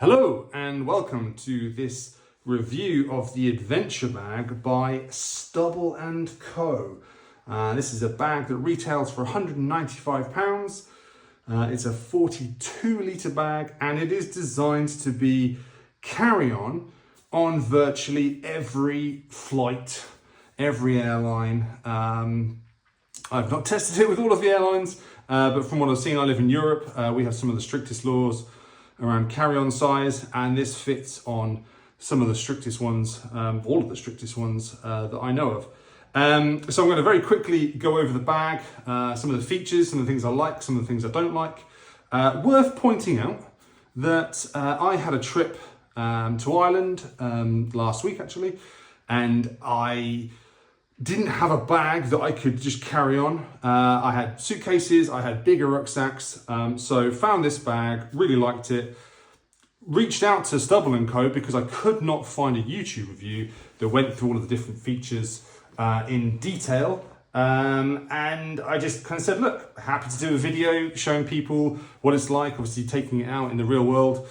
Hello and welcome to this review of the Adventure Bag by Stubble & Co. This is a bag that retails for £195. It's a 42 litre bag and it is designed to be carry-on on virtually every flight, every airline. I've not tested it with all of the airlines, but from what I've seen, I live in Europe. We have some of the strictest laws around carry-on size, and this fits on some of the strictest ones, all of the strictest ones that I know of. So I'm going to very quickly go over the bag, some of the features, some of the things I like, some of the things I don't like. Worth pointing out that I had a trip to Ireland last week actually, and I didn't have a bag that I could just carry on. I had suitcases, I had bigger rucksacks, so found this bag, really liked it. Reached out to Stubble & Co because I could not find a YouTube review that went through all of the different features in detail. And I just kind of said, look, happy to do a video showing people what it's like, obviously taking it out in the real world,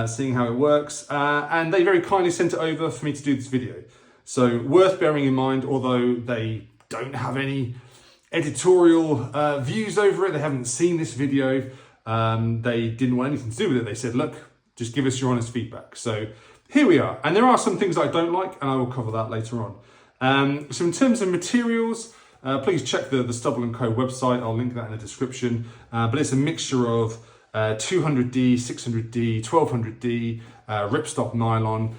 seeing how it works. And they very kindly sent it over for me to do this video. So worth bearing in mind, although they don't have any editorial views over it, they haven't seen this video, they didn't want anything to do with it. They said, look, just give us your honest feedback. So here we are. And there are some things I don't like, and I will cover that later on. So in terms of materials, please check the Stubble & Co website. I'll link that in the description. But it's a mixture of 200D, 600D, 1200D, ripstop nylon.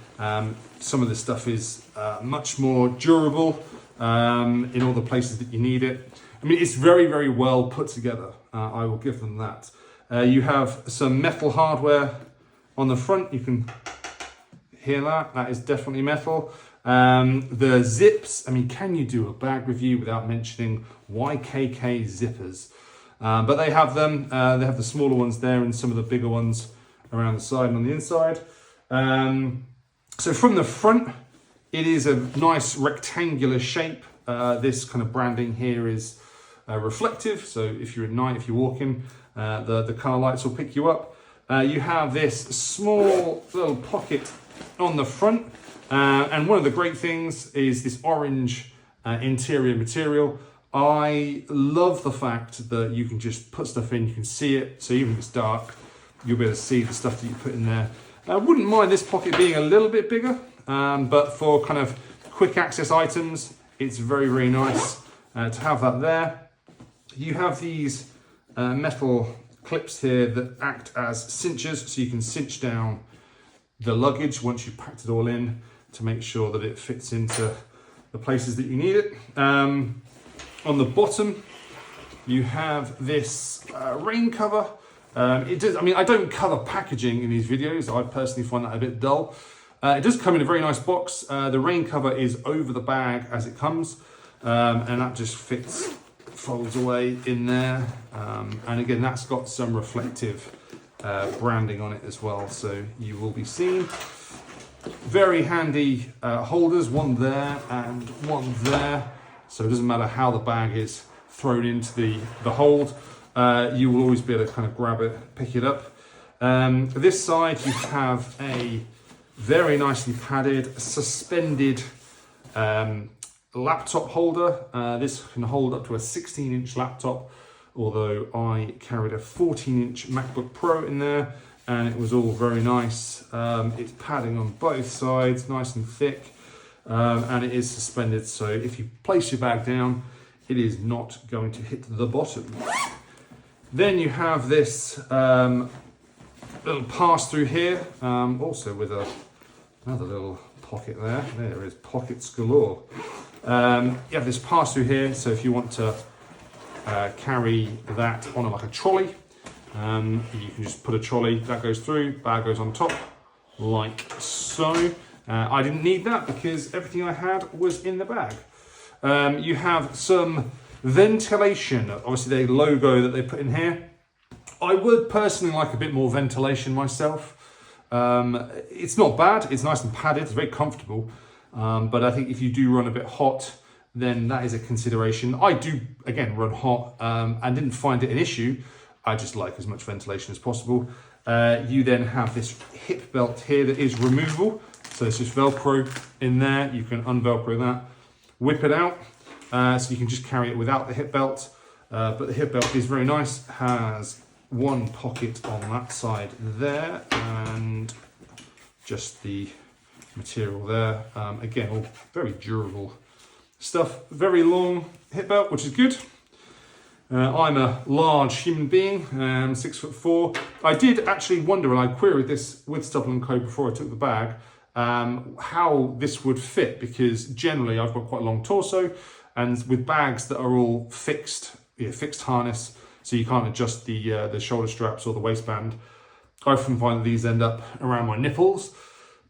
Some of this stuff is much more durable in all the places that you need it. I mean, it's very, very well put together. I will give them that. You have some metal hardware on the front. You can hear that. That is definitely metal. The zips, I mean, can you do a bag review without mentioning YKK zippers? But they have them. They have the smaller ones there and some of the bigger ones around the side and on the inside. So from the front, it is a nice rectangular shape. This kind of branding here is reflective. So if you're at night, if you're walking, the car lights will pick you up. You have this small little pocket on the front. And one of the great things is this orange interior material. I love the fact that you can just put stuff in, you can see it. So even if it's dark, you'll be able to see the stuff that you put in there. I wouldn't mind this pocket being a little bit bigger, but for kind of quick access items, it's very, very nice to have that there. You have these metal clips here that act as cinchers, so you can cinch down the luggage once you've packed it all in to make sure that it fits into the places that you need it. On the bottom, you have this rain cover. It does. I mean, I don't cover packaging in these videos. I personally find that a bit dull. It does come in a very nice box. The rain cover is over the bag as it comes, and that just folds away in there. And again, that's got some reflective branding on it as well, so you will be seen. Very handy holders, one there and one there. So it doesn't matter how the bag is thrown into the hold. You will always be able to kind of grab it, pick it up. This side you have a very nicely padded, suspended laptop holder. This can hold up to a 16-inch laptop, although I carried a 14-inch MacBook Pro in there, and it was all very nice. It's padding on both sides, nice and thick, and it is suspended, so if you place your bag down, it is not going to hit the bottom. Then you have this little pass-through here, also with another little pocket there. There is pockets galore. You have this pass-through here, so if you want to carry that on like a trolley, you can just put a trolley, that goes through, bag goes on top, like so. I didn't need that because everything I had was in the bag. You have some ventilation, obviously the logo that they put in here. I would personally like a bit more ventilation myself. It's not bad, it's nice and padded, it's very comfortable. But I think if you do run a bit hot, then that is a consideration. I do, again, run hot and didn't find it an issue. I just like as much ventilation as possible. You then have this hip belt here that is removable. So it's just Velcro in there. You can unvelcro that, whip it out. So you can just carry it without the hip belt. But the hip belt is very nice. Has one pocket on that side there and just the material there. Again, all very durable stuff. Very long hip belt, which is good. I'm a large human being, 6'4". I did actually wonder, and I queried this with Stubble & Co before I took the bag, how this would fit, because generally I've got quite a long torso, and with bags that are all fixed harness, so you can't adjust the shoulder straps or the waistband, I often find that these end up around my nipples.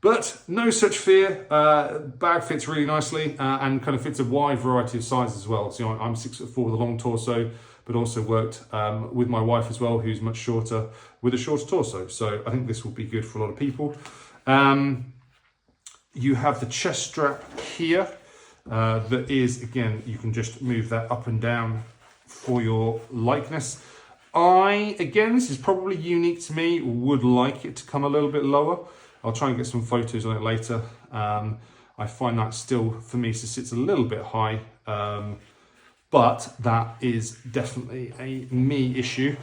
But no such fear, bag fits really nicely and kind of fits a wide variety of sizes as well. So I'm 6'4" with a long torso, but also worked with my wife as well, who's much shorter, with a shorter torso. So I think this will be good for a lot of people. You have the chest strap here that is, again, you can just move that up and down for your likeness. Again, this is probably unique to me, would like it to come a little bit lower. I'll try and get some photos on it later. I find that still, for me, sits a little bit high, but that is definitely a me issue.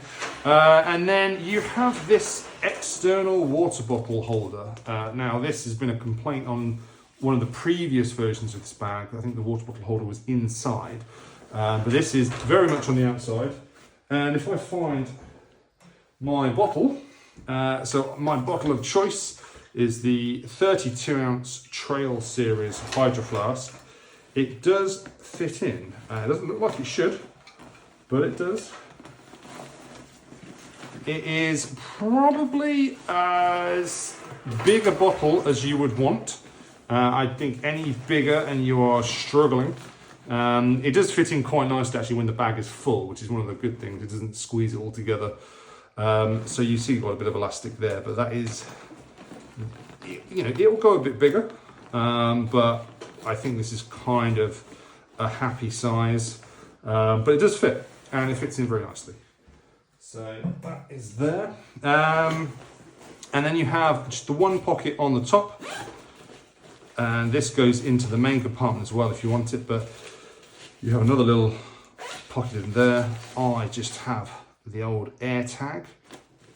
And then you have this external water bottle holder. Now, this has been a complaint on one of the previous versions of this bag. I think the water bottle holder was inside, but this is very much on the outside. And if I find my bottle, so my bottle of choice is the 32-ounce Trail Series Hydro Flask. It does fit in. It doesn't look like it should, but it does. It is probably as big a bottle as you would want. I think any bigger and you are struggling. It does fit in quite nicely actually when the bag is full, which is one of the good things. It doesn't squeeze it all together. So you see got a bit of elastic there, but that is, it will go a bit bigger, but I think this is kind of a happy size, but it does fit and it fits in very nicely. So that is there. And then you have just the one pocket on the top, and this goes into the main compartment as well if you want it, but you have another little pocket in there. I just have the old air tag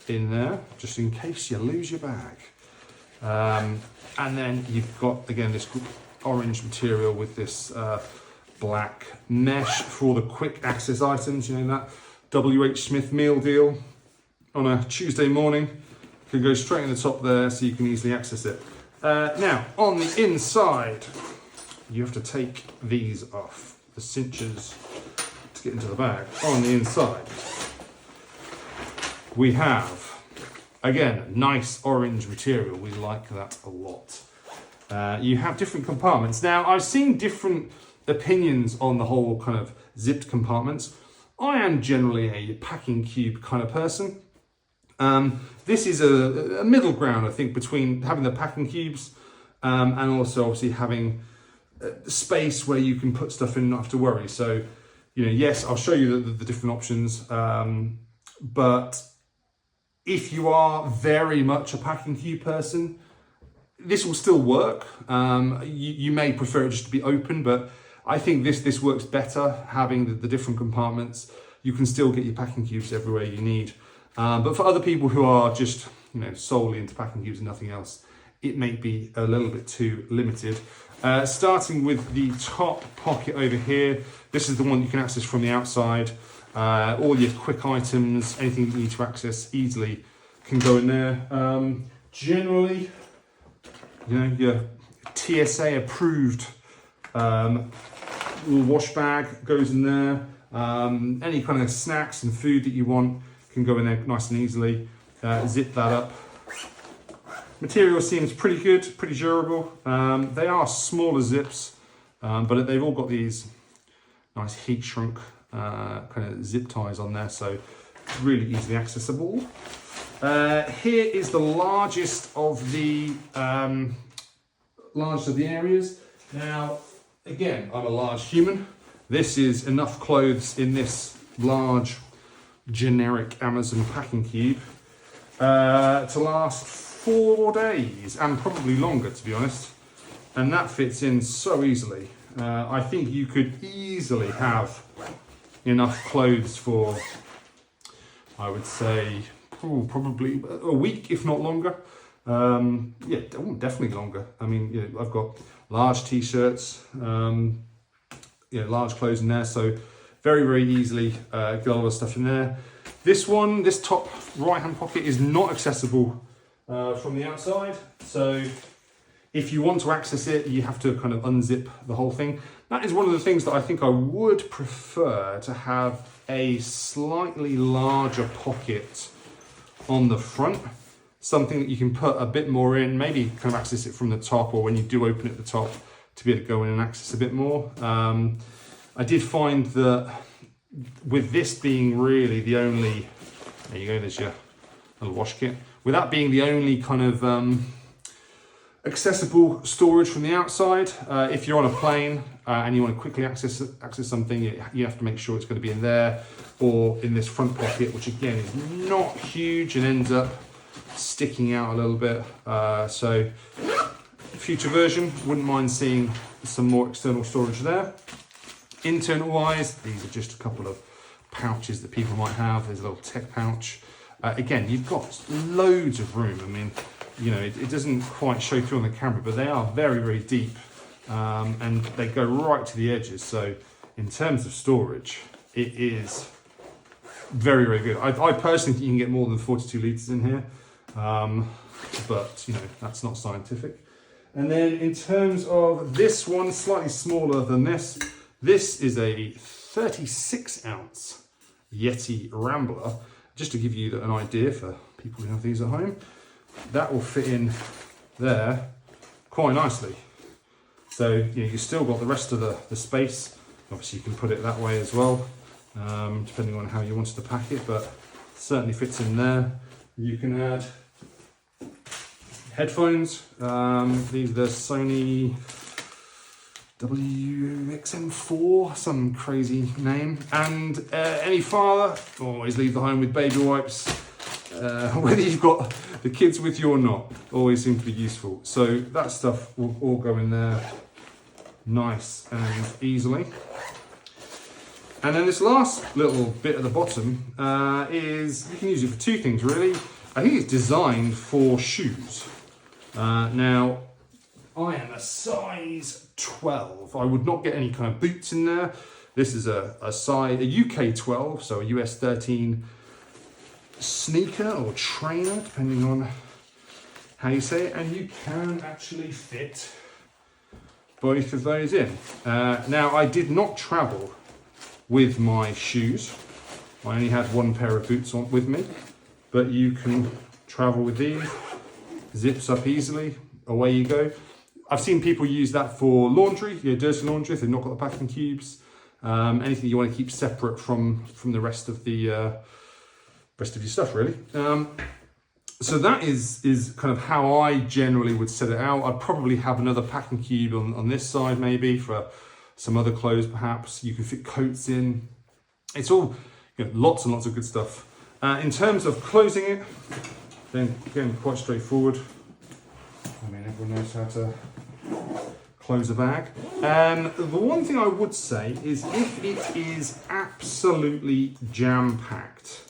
in there, just in case you lose your bag. And then you've got, again, this orange material with this black mesh for the quick access items. You know, that WH Smith meal deal on a Tuesday morning can go straight in the top there so you can easily access it. Now, on the inside, you have to take these off, the cinchers, to get into the bag. On the inside, we have, again, nice orange material. We like that a lot. You have different compartments. Now, I've seen different opinions on the whole kind of zipped compartments. I am generally a packing cube kind of person. This is a middle ground, I think, between having the packing cubes and also obviously having space where you can put stuff in and not have to worry. So, yes, I'll show you the different options. But if you are very much a packing cube person, this will still work. You may prefer it just to be open, but I think this works better, having the different compartments. You can still get your packing cubes everywhere you need. But for other people who are just solely into packing cubes and nothing else, it may be a little bit too limited. Starting with the top pocket over here, this is the one you can access from the outside. All your quick items, anything you need to access easily can go in there. Generally, your TSA approved little wash bag goes in there. Any kind of snacks and food that you want can go in there nice and easily. Zip that up. Material seems pretty good, pretty durable. They are smaller zips, but they've all got these nice heat shrunk kind of zip ties on there, so really easily accessible. Here is the largest of the areas. Now, again, I'm a large human. This is enough clothes in this large generic Amazon packing cube to last 4 days and probably longer, to be honest. And that fits in so easily. I think you could easily have enough clothes for, I would say, probably a week, if not longer. Yeah, definitely longer. I mean, you know, I've got large t-shirts, large clothes in there, so very, very easily get a lot of stuff in there. This one, this top right-hand pocket is not accessible from the outside, so if you want to access it, you have to kind of unzip the whole thing. That is one of the things that I think I would prefer, to have a slightly larger pocket on the front. Something that you can put a bit more in, maybe kind of access it from the top, or when you do open it at the top, to be able to go in and access a bit more. I did find that with this being really the only, there you go, there's your little wash kit. With that being the only kind of accessible storage from the outside, if you're on a plane and you want to quickly access something, you have to make sure it's going to be in there or in this front pocket, which again is not huge and ends up sticking out a little bit. So future version, wouldn't mind seeing some more external storage there. Internal wise, these are just a couple of pouches that people might have. There's a little tech pouch. Again, you've got loads of room. I mean, you know, it doesn't quite show through on the camera, but they are very, very deep, and they go right to the edges. So in terms of storage, it is very, very good. I personally think you can get more than 42 litres in here, but you know, that's not scientific. And then in terms of this one, slightly smaller than this, this is a 36 ounce Yeti Rambler. Just to give you an idea for people who have these at home, that will fit in there quite nicely. So you know, you've still got the rest of the space. Obviously you can put it that way as well, depending on how you wanted to pack it, but certainly fits in there. You can add headphones. These are the Sony WXM4, some crazy name. And any father, always leave the home with baby wipes. Whether you've got the kids with you or not, always seems to be useful. So that stuff will all go in there nice and easily. And then this last little bit at the bottom is, you can use it for two things really. I think it's designed for shoes. Now, I am a size 12. I would not get any kind of boots in there. This is a UK 12, so a US 13 sneaker or trainer, depending on how you say it, and you can actually fit both of those in. Now, I did not travel with my shoes. I only had one pair of boots on with me, but you can travel with these. Zips up easily, away you go. I've seen people use that for laundry, dirty laundry, if they've not got the packing cubes. Anything you want to keep separate from the rest of your stuff, really. So that is kind of how I generally would set it out. I'd probably have another packing cube on this side, maybe for some other clothes, perhaps. You can fit coats in. It's all lots and lots of good stuff. In terms of closing it, then again, quite straightforward. I mean, everyone knows how to close a bag. The one thing I would say is, if it is absolutely jam-packed,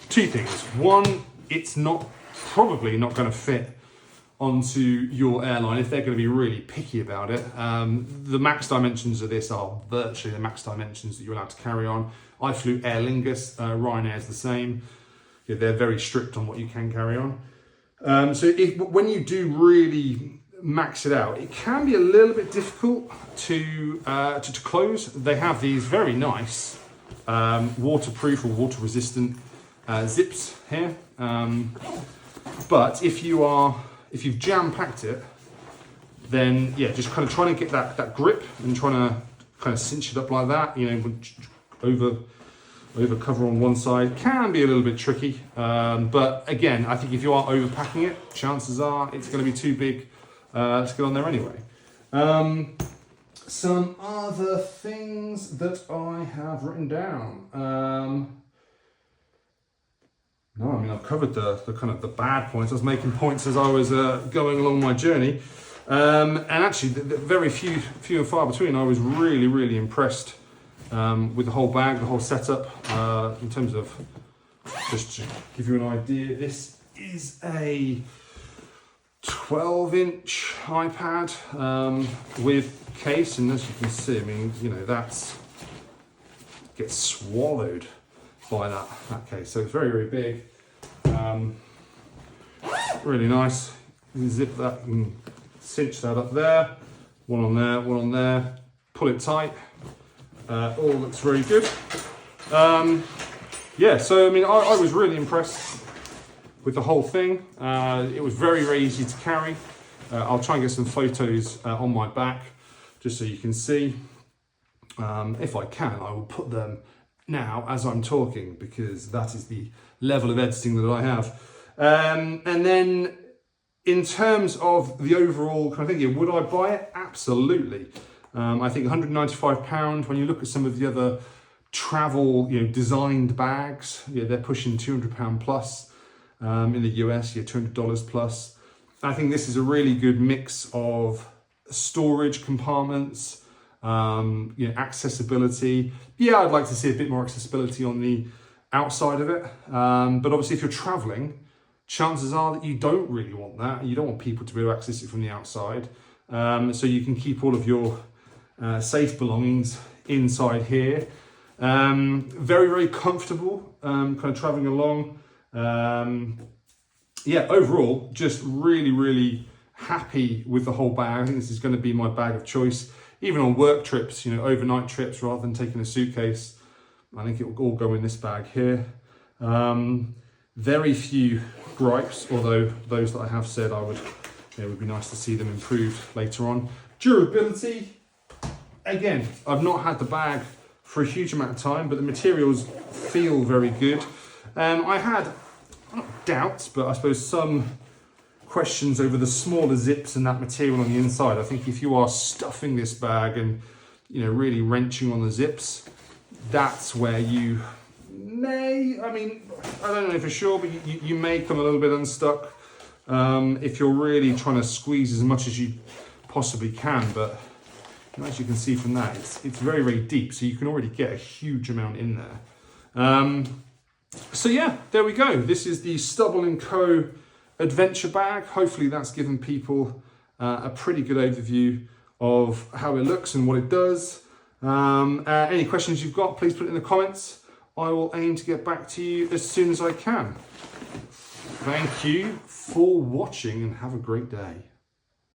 two things. One, it's probably not going to fit onto your airline if they're going to be really picky about it. The max dimensions of this are virtually the max dimensions that you're allowed to carry on. I flew Aer Lingus, Ryanair's the same. They're very strict on what you can carry on. So when you do really max it out, it can be a little bit difficult to close. They have these very nice waterproof or water resistant zips here. But if you've jam packed it, then yeah, just kind of trying to get that grip and trying to kind of cinch it up like that, over cover on one side can be a little bit tricky. But again, I think if you are overpacking it, chances are it's going to be too big to get on there anyway. Some other things that I have written down. No, I mean, I've covered the kind of the bad points. I was making points as I was going along my journey. And actually, the very few and far between. I was really impressed with the whole bag, the whole setup. In terms of, just to give you an idea, this is a 12-inch iPad with case, and as you can see, I mean, you know, that's gets swallowed by that case. So it's very big. Really nice. You can zip that and cinch that up there. One on there. Pull it tight. All looks very good. Yeah, so I mean, I was really impressed with the whole thing. It was very easy to carry. I'll try and get some photos on my back just so you can see. If I can, I will put them now as I'm talking, because that is the level of editing that I have. And then in terms of the overall kind of thing, would I buy it? Absolutely. I think £195, when you look at some of the other travel, you know, designed bags, yeah, they're pushing £200 plus. In the US, yeah, $200 plus. I think this is a really good mix of storage compartments, you know, accessibility. Yeah, I'd like to see a bit more accessibility on the outside of it. But obviously, if you're traveling, chances are that you don't really want that. You don't want people to be able to access it from the outside. So you can keep all of your safe belongings inside here. Very comfortable, kind of traveling along. Yeah, overall, just really happy with the whole bag. I think this is going to be my bag of choice, even on work trips, you know, overnight trips, rather than taking a suitcase. I think it will all go in this bag here. Very few gripes, although those that I have said it would be nice to see them improved later on. Durability, again, I've not had the bag for a huge amount of time, but the materials feel very good. I had, not doubts, but I suppose some questions over the smaller zips and that material on the inside. I think if you are stuffing this bag and, you know, really wrenching on the zips, that's where you may, I mean, I don't know for sure, but you may come a little bit unstuck if you're really trying to squeeze as much as you possibly can. But as you can see from that, it's very deep, so you can already get a huge amount in there. So yeah, there we go. This is the Stubble & Co. adventure bag. Hopefully that's given people a pretty good overview of how it looks and what it does. Any questions you've got, please put it in the comments. I will aim to get back to you as soon as I can. Thank you for watching and have a great day.